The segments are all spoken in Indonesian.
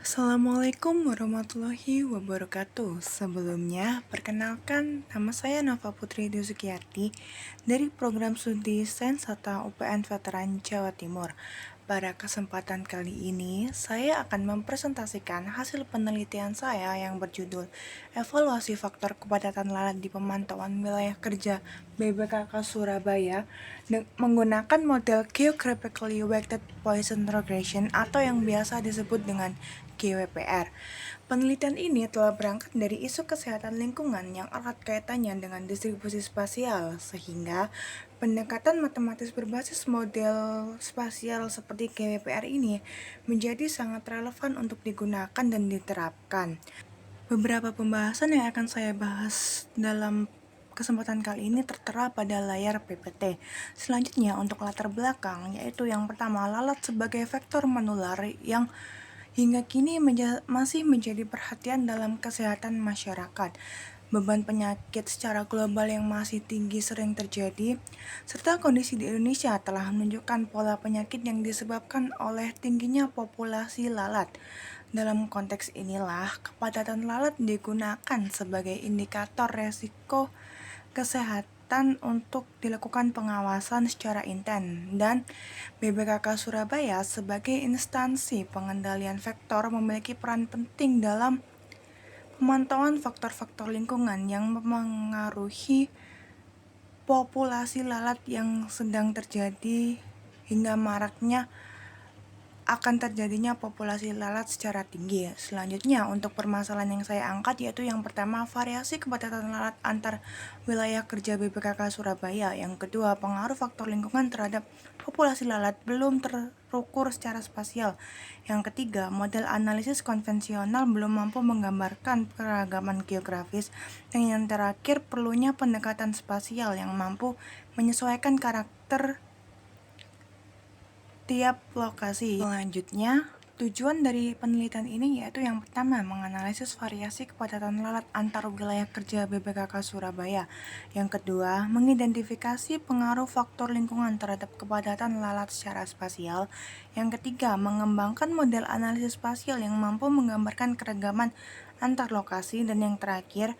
Assalamualaikum warahmatullahi wabarakatuh. Sebelumnya, perkenalkan nama saya Nova Putri Dusukiyati dari program studi Sains Tata UPN Veteran Jawa Timur. Pada kesempatan kali ini, saya akan mempresentasikan hasil penelitian saya yang berjudul Evaluasi Faktor Kepadatan Lalat di Pemantauan Wilayah Kerja BPKK Surabaya menggunakan model Geographically Weighted Poisson Regression atau yang biasa disebut dengan GWPR. Penelitian ini telah berangkat dari isu kesehatan lingkungan yang erat kaitannya dengan distribusi spasial, sehingga pendekatan matematis berbasis model spasial seperti GWPR ini menjadi sangat relevan untuk digunakan dan diterapkan. Beberapa pembahasan yang akan saya bahas dalam kesempatan kali ini tertera pada layar PPT. Selanjutnya untuk latar belakang, yaitu yang pertama lalat sebagai vektor menular yang hingga kini masih menjadi perhatian dalam kesehatan masyarakat. Beban penyakit secara global yang masih tinggi sering terjadi, serta kondisi di Indonesia telah menunjukkan pola penyakit yang disebabkan oleh tingginya populasi lalat. Dalam konteks inilah, kepadatan lalat digunakan sebagai indikator resiko kesehatan untuk dilakukan pengawasan secara intens, dan BPKK Surabaya sebagai instansi pengendalian vektor memiliki peran penting dalam pemantauan faktor-faktor lingkungan yang memengaruhi populasi lalat yang sedang terjadi hingga maraknya akan terjadinya populasi lalat secara tinggi. Selanjutnya, untuk permasalahan yang saya angkat yaitu yang pertama, variasi kepadatan lalat antar wilayah kerja BPKK Surabaya. Yang kedua, pengaruh faktor lingkungan terhadap populasi lalat belum terukur secara spasial. Yang ketiga, model analisis konvensional belum mampu menggambarkan keragaman geografis. Dan yang terakhir, perlunya pendekatan spasial yang mampu menyesuaikan karakter tiap lokasi. Selanjutnya, tujuan dari penelitian ini yaitu yang pertama, menganalisis variasi kepadatan lalat antar wilayah kerja BPKK Surabaya. Yang kedua, mengidentifikasi pengaruh faktor lingkungan terhadap kepadatan lalat secara spasial. Yang ketiga, mengembangkan model analisis spasial yang mampu menggambarkan keragaman antar lokasi. Dan yang terakhir,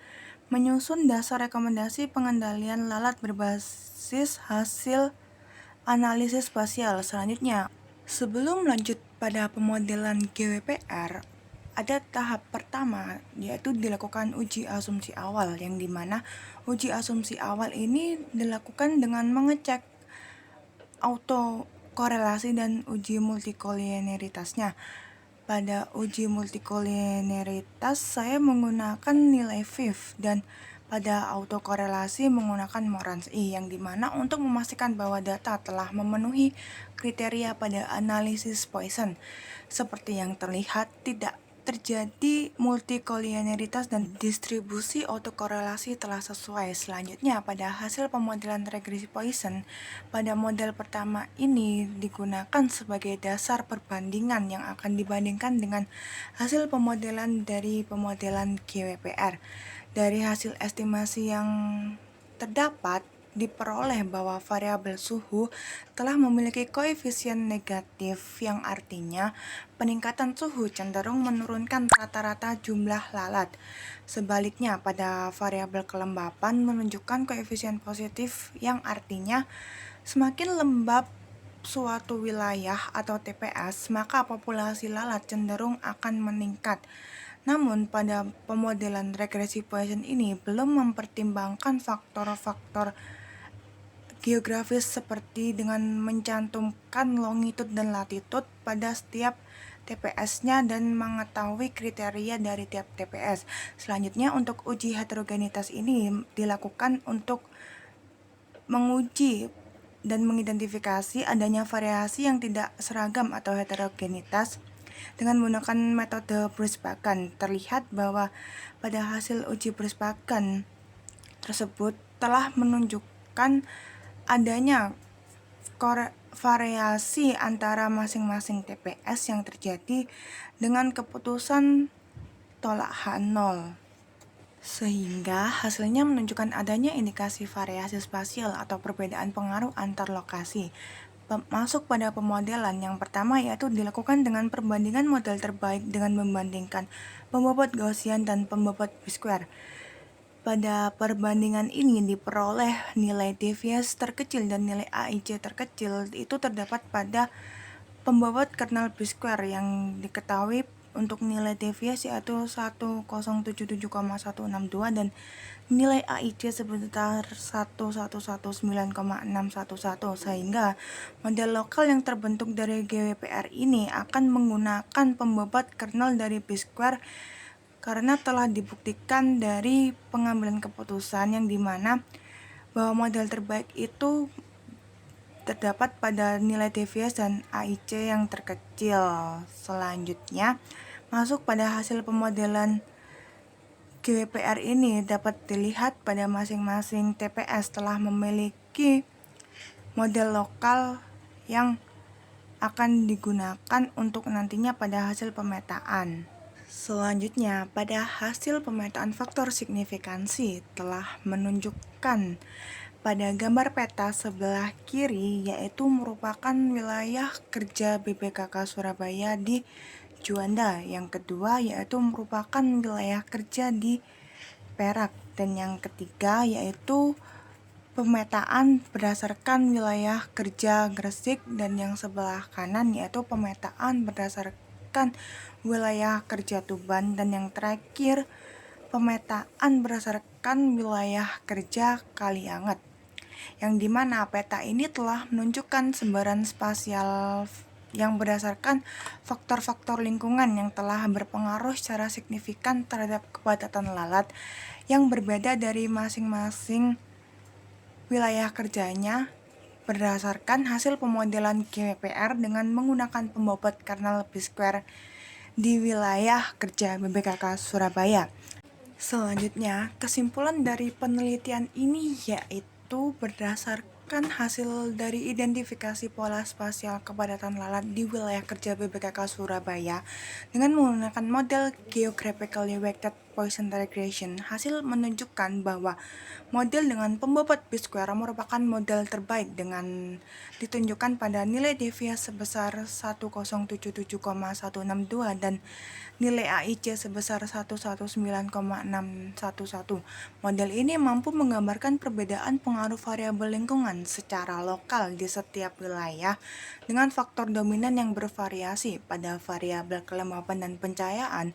menyusun dasar rekomendasi pengendalian lalat berbasis hasil analisis spasial. Selanjutnya, sebelum lanjut pada pemodelan GWPR, ada tahap pertama yaitu dilakukan uji asumsi awal, yang dimana uji asumsi awal ini dilakukan dengan mengecek autokorelasi dan uji multikolinearitasnya. Pada uji multikolinearitas saya menggunakan nilai VIF, dan pada autokorelasi menggunakan Morans I, yang dimana untuk memastikan bahwa data telah memenuhi kriteria pada analisis Poisson. Seperti yang terlihat, tidak terjadi multikolinearitas dan distribusi autokorelasi telah sesuai. Selanjutnya, pada hasil pemodelan regresi Poisson, pada model pertama ini digunakan sebagai dasar perbandingan yang akan dibandingkan dengan hasil pemodelan dari pemodelan GWPR. Dari hasil estimasi yang terdapat, diperoleh bahwa variabel suhu telah memiliki koefisien negatif, yang artinya peningkatan suhu cenderung menurunkan rata-rata jumlah lalat. Sebaliknya, pada variabel kelembapan menunjukkan koefisien positif, yang artinya semakin lembab suatu wilayah atau TPS, maka populasi lalat cenderung akan meningkat. Namun, pada pemodelan regresi Poisson ini belum mempertimbangkan faktor-faktor geografis seperti dengan mencantumkan longitud dan latitud pada setiap TPS-nya dan mengetahui kriteria dari tiap TPS. Selanjutnya, untuk uji heterogenitas ini dilakukan untuk menguji dan mengidentifikasi adanya variasi yang tidak seragam atau heterogenitas dengan menggunakan metode Briesbakken. Terlihat bahwa pada hasil uji Briesbakken tersebut telah menunjukkan adanya variasi antara masing-masing TPS yang terjadi dengan keputusan tolak H0, sehingga hasilnya menunjukkan adanya indikasi variasi spasial atau perbedaan pengaruh antar lokasi. masuk pada pemodelan. Yang pertama yaitu dilakukan dengan perbandingan model terbaik dengan membandingkan pembobot Gaussian dan pembobot B-square. Pada perbandingan ini diperoleh nilai deviasi terkecil dan nilai AIC terkecil itu terdapat pada pembobot kernel B-square yang diketahui untuk nilai deviasi yaitu 1077,162 dan nilai AIC sebesar 11119,611 sehingga model lokal yang terbentuk dari GWPR ini akan menggunakan pembobot kernel dari B-square karena telah dibuktikan dari pengambilan keputusan yang dimana bahwa model terbaik itu terdapat pada nilai deviasi dan AIC yang terkecil. Selanjutnya, masuk pada hasil pemodelan GWPR ini dapat dilihat pada masing-masing TPS telah memiliki model lokal yang akan digunakan untuk nantinya pada hasil pemetaan. Selanjutnya, pada hasil pemetaan faktor signifikansi telah menunjukkan pada gambar peta sebelah kiri yaitu merupakan wilayah kerja BPKK Surabaya di Juanda. Yang kedua yaitu merupakan wilayah kerja di Perak. Dan yang ketiga yaitu pemetaan berdasarkan wilayah kerja Gresik, dan yang sebelah kanan yaitu pemetaan berdasarkan wilayah kerja Tuban, dan yang terakhir pemetaan berdasarkan wilayah kerja Kalianget, yang dimana peta ini telah menunjukkan sebaran spasial yang berdasarkan faktor-faktor lingkungan yang telah berpengaruh secara signifikan terhadap kepadatan lalat yang berbeda dari masing-masing wilayah kerjanya berdasarkan hasil pemodelan GWPR dengan menggunakan pembobot kernel B-square di wilayah kerja BPKK Surabaya. Selanjutnya, kesimpulan dari penelitian ini yaitu berdasarkan hasil dari identifikasi pola spasial kepadatan lalat di wilayah kerja BPKK Surabaya dengan menggunakan model Geographically Weighted Poisson Regression, hasil menunjukkan bahwa model dengan pembobot B-square merupakan model terbaik dengan ditunjukkan pada nilai deviasi sebesar 1077,162 dan nilai AIC sebesar 119,611. Model ini mampu menggambarkan perbedaan pengaruh variabel lingkungan secara lokal di setiap wilayah dengan faktor dominan yang bervariasi pada variabel kelembapan dan pencahayaan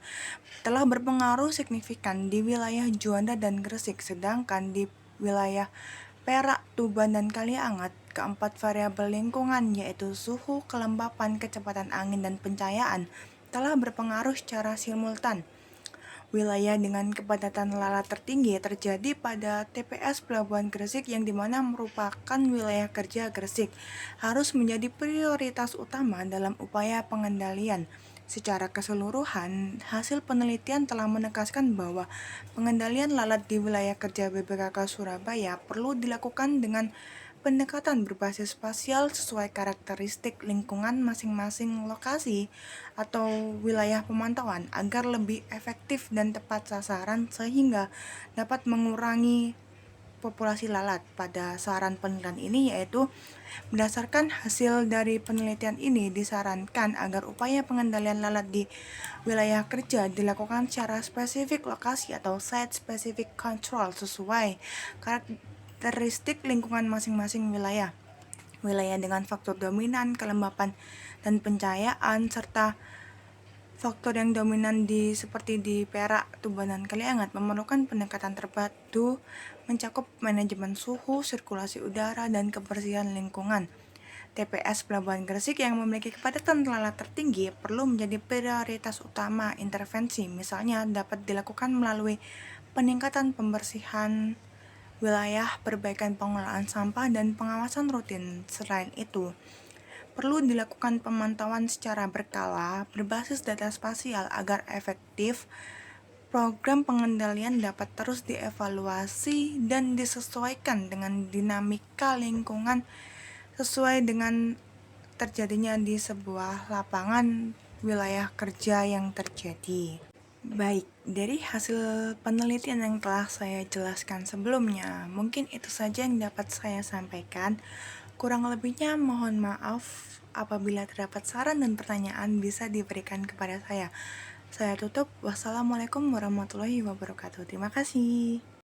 telah berpengaruh signifikan di wilayah Juanda dan Gresik, sedangkan di wilayah Perak, Tuban, dan Kalianget, keempat variabel lingkungan yaitu suhu, kelembapan, kecepatan angin, dan pencahayaan telah berpengaruh secara simultan. Wilayah dengan kepadatan lalat tertinggi terjadi pada TPS Pelabuhan Gresik yang dimana merupakan wilayah kerja Gresik harus menjadi prioritas utama dalam upaya pengendalian. Secara keseluruhan, hasil penelitian telah menegaskan bahwa pengendalian lalat di wilayah kerja BPKK Surabaya perlu dilakukan dengan pendekatan berbasis spasial sesuai karakteristik lingkungan masing-masing lokasi atau wilayah pemantauan agar lebih efektif dan tepat sasaran sehingga dapat mengurangi populasi lalat. Pada saran penelitian ini yaitu berdasarkan hasil dari penelitian ini disarankan agar upaya pengendalian lalat di wilayah kerja dilakukan secara spesifik lokasi atau site specific control sesuai karakteristik lingkungan masing-masing wilayah. Wilayah dengan faktor dominan, kelembapan, dan pencahayaan, serta faktor yang dominan seperti di Perak, Tuban, dan Kalianget memerlukan pendekatan terpadu mencakup manajemen suhu, sirkulasi udara, dan kebersihan lingkungan. TPS Pelabuhan Gresik yang memiliki kepadatan lalat tertinggi perlu menjadi prioritas utama intervensi, misalnya dapat dilakukan melalui peningkatan pembersihan wilayah, perbaikan pengelolaan sampah, dan pengawasan rutin. Selain itu, perlu dilakukan pemantauan secara berkala berbasis data spasial agar efektif. Program pengendalian dapat terus dievaluasi dan disesuaikan dengan dinamika lingkungan sesuai dengan terjadinya di sebuah lapangan wilayah kerja yang terjadi. Baik, dari hasil penelitian yang telah saya jelaskan sebelumnya, mungkin itu saja yang dapat saya sampaikan. Kurang lebihnya mohon maaf apabila terdapat saran dan pertanyaan bisa diberikan kepada saya. Saya tutup. Wassalamualaikum warahmatullahi wabarakatuh. Terima kasih.